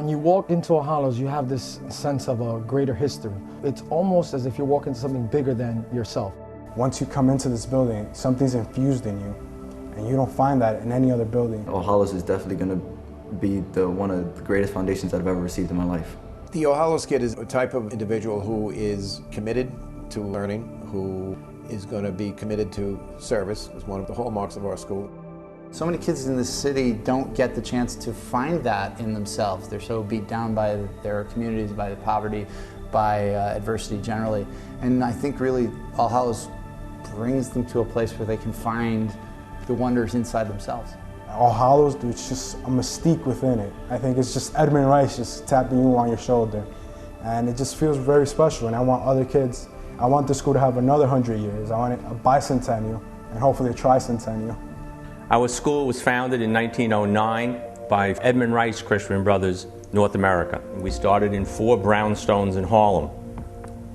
When you walk into All Hallows, you have this sense of a greater history. It's almost as if you're walking into something bigger than yourself. Once you come into this building, something's infused in you, and you don't find that in any other building. All Hallows is definitely going to be one of the greatest foundations I've ever received in my life. The All Hallows kid is a type of individual who is committed to learning, who is going to be committed to service. It's one of the hallmarks of our school. So many kids in this city don't get the chance to find that in themselves. They're so beat down by their communities, by the poverty, by adversity generally. And I think really All Hallows brings them to a place where they can find the wonders inside themselves. All Hallows, it's just a mystique within it. I think it's just Edmund Rice just tapping you on your shoulder. And it just feels very special, and I want other kids, I want the school to have another 100 years. I want it a bicentennial, and hopefully a tricentennial. Our school was founded in 1909 by Edmund Rice Christian Brothers, North America. We started in 4 brownstones in Harlem.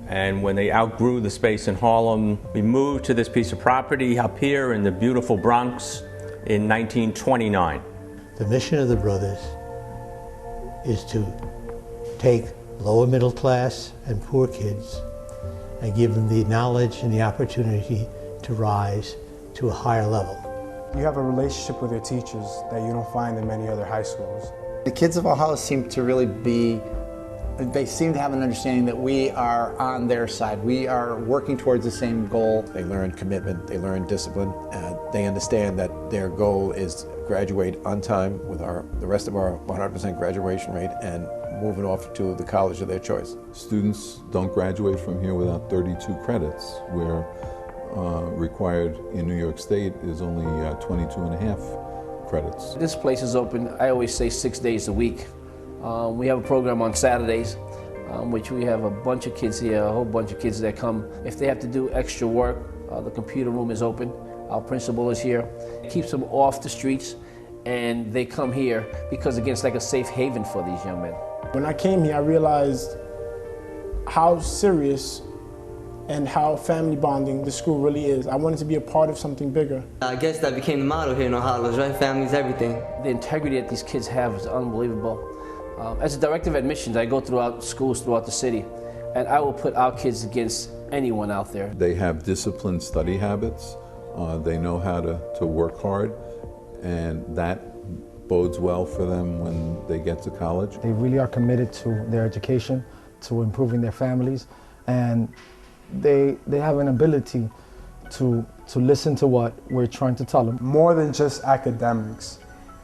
And when they outgrew the space in Harlem, we moved to this piece of property up here in the beautiful Bronx in 1929. The mission of the brothers is to take lower middle class and poor kids and give them the knowledge and the opportunity to rise to a higher level. You have a relationship with your teachers that you don't find in many other high schools. The kids of All Hallows seem to really they seem to have an understanding that we are on their side. We are working towards the same goal. They learn commitment, they learn discipline, and they understand that their goal is to graduate on time with the rest of our 100% graduation rate and moving off to the college of their choice. Students don't graduate from here without 32 credits, where required in New York State is only 22 and a half credits. This place is open, I always say 6 days a week. We have a program on Saturdays, which we have a bunch of kids here, a whole bunch of kids that come. If they have to do extra work, the computer room is open. Our principal is here. It keeps them off the streets, and they come here because, again, it's like a safe haven for these young men. When I came here, I realized how serious and how family bonding the school really is. I wanted to be a part of something bigger. I guess that became the motto here in All Hallows, right? Family's everything. The integrity that these kids have is unbelievable. As a director of admissions, I go throughout schools throughout the city, and I will put our kids against anyone out there. They have disciplined study habits. They know how to work hard, and that bodes well for them when they get to college. They really are committed to their education, to improving their families, and they have an ability to listen to what we're trying to tell them. More than just academics,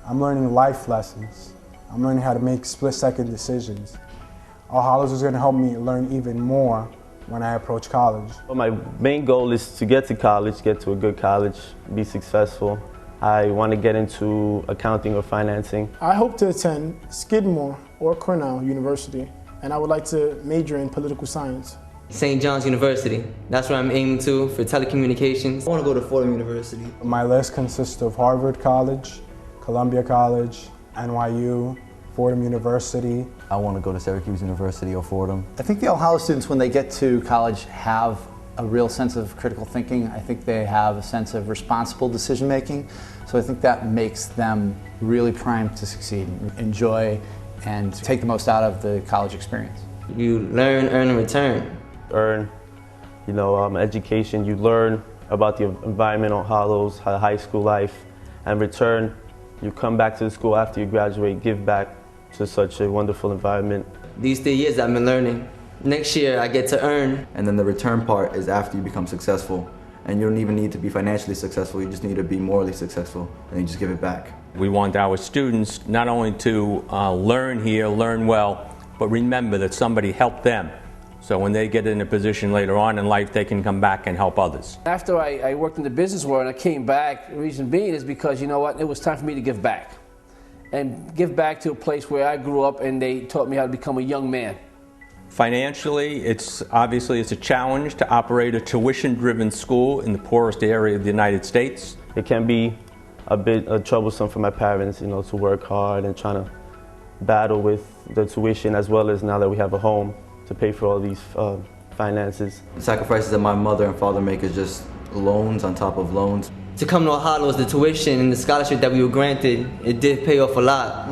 I'm learning life lessons. I'm learning how to make split-second decisions. All Hallows is going to help me learn even more when I approach college. Well, my main goal is to get to college, get to a good college, be successful. I want to get into accounting or financing. I hope to attend Skidmore or Cornell University, and I would like to major in political science. St. John's University, that's where I'm aiming to for telecommunications. I want to go to Fordham University. My list consists of Harvard College, Columbia College, NYU, Fordham University. I want to go to Syracuse University or Fordham. I think the All Hallows students, when they get to college, have a real sense of critical thinking. I think they have a sense of responsible decision making. So I think that makes them really primed to succeed, enjoy, and take the most out of the college experience. You learn, earn, and return. Earn, education. You learn about the environment on Hallows, high school life, and return. You come back to the school after you graduate, give back to such a wonderful environment. These 3 years I've been learning. Next year I get to earn. And then the return part is after you become successful. And you don't even need to be financially successful, you just need to be morally successful, and you just give it back. We want our students not only to learn here, learn well, but remember that somebody helped them. So when they get in a position later on in life, they can come back and help others. After I worked in the business world and I came back, the reason being is because, you know what, it was time for me to give back. And give back to a place where I grew up, and they taught me how to become a young man. Financially, it's a challenge to operate a tuition-driven school in the poorest area of the United States. It can be a bit troublesome for my parents, to work hard and trying to battle with the tuition, as well as now that we have a home to pay for all these finances. The sacrifices that my mother and father make is just loans on top of loans. To come to All Hallows, the tuition and the scholarship that we were granted, it did pay off a lot.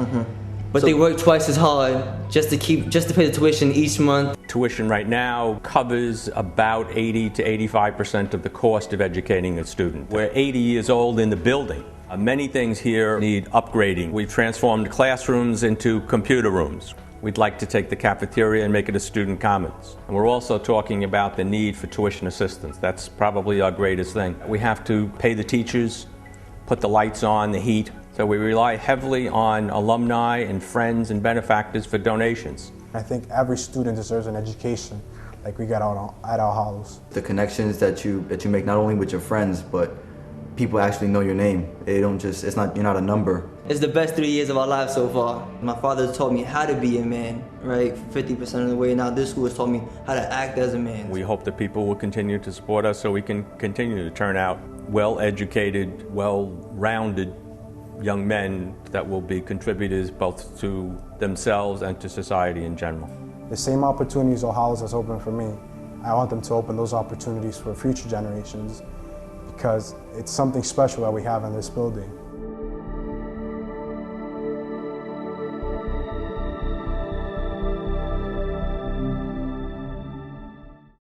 but they work twice as hard just to pay the tuition each month. Tuition right now covers about 80 to 85% of the cost of educating a student. We're 80 years old in the building. Many things here need upgrading. We've transformed classrooms into computer rooms. We'd like to take the cafeteria and make it a student commons. And we're also talking about the need for tuition assistance. That's probably our greatest thing. We have to pay the teachers, put the lights on, the heat. So we rely heavily on alumni and friends and benefactors for donations. I think every student deserves an education like we got at All Hallows. The connections that you make not only with your friends, but people actually know your name. You're not a number. It's the best 3 years of our lives so far. My father taught me how to be a man, right, 50% of the way. Now this school has taught me how to act as a man. We hope that people will continue to support us so we can continue to turn out well-educated, well-rounded young men that will be contributors both to themselves and to society in general. The same opportunities All Hallows has opened for me, I want them to open those opportunities for future generations, because it's something special that we have in this building.